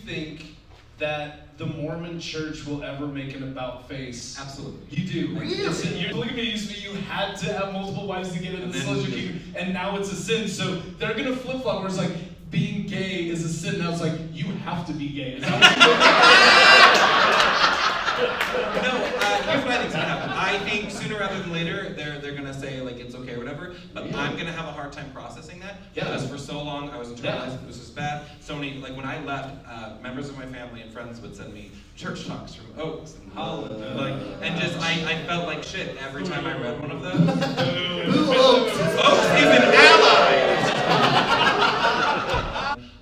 think that the Mormon church will ever make an about face? Absolutely. You do. Really? You look at me, you had to have multiple wives to get into the celestial kingdom, and now it's a sin. So they're gonna flip flop where it's like being gay is a sin. Now it's like you have to be gay. Is that No, here's what I think's gonna happen. I think sooner rather than later, they're gonna say like it's okay or whatever. But I'm gonna have a hard time processing that because for so long I was internalized that this was bad. So many, like when I left, members of my family and friends would send me church talks from Oaks and Holland, and just I felt like shit every time I read one of those. Oaks is an ally.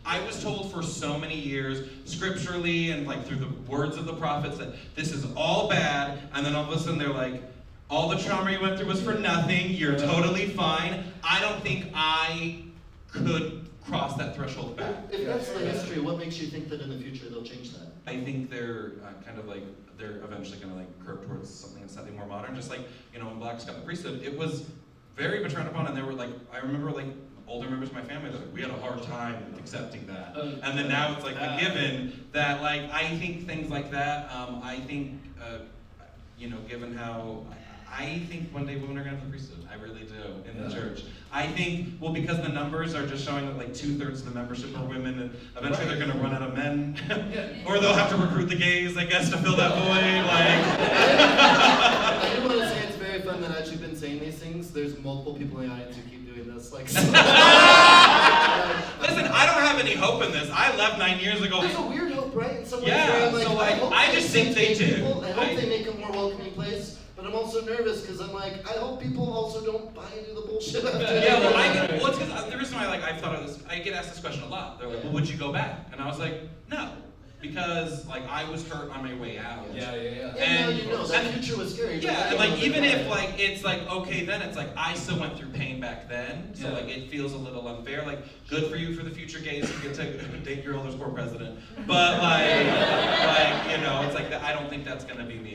I was told for so many years, scripturally and like through the words of the prophets, that this is all bad, and then all of a sudden they're like, all the trauma you went through was for nothing, you're totally fine. I don't think I could cross that threshold back. If that's the history, what makes you think that in the future they'll change that? I think they're kind of like, they're eventually going to like curve towards something that's slightly more modern, just like, you know, when blacks got the priesthood, it was very much frowned upon, and there were like, I remember like, older members of my family, that like, we had a hard time accepting that. And then now it's like a given that like, I think things like that, I think, you know, given how, I think one day women are gonna have the priesthood. I really do, in the church. I think, well, because the numbers are just showing that like 2/3 of the membership are women, and eventually they're gonna run out of men. Or they'll have to recruit the gays, I guess, to fill that void, like. I do want to say it's very fun that I've actually been saying these things. There's multiple people in the audience who keep doing this, like. Listen, I don't have any hope in this. I left 9 years ago. There's a weird hope, right? In some ways, Yeah, where I'm like, so like, I just think they do. People, I hope they make a more welcoming place, but I'm also nervous because I'm like, I hope people also don't buy into the bullshit. Yeah, well, it's because the reason why like I've thought of this, I get asked this question a lot. They're like, well, would you go back? And I was like, no. Because like I was hurt on my way out. Yeah, now you know that future was scary. Yeah, and like even if like it's like okay, then it's like I still went through pain back then, so like it feels a little unfair. Like good for you for the future gays who get to date your older score president, but like you know, it's like I don't think that's gonna be me.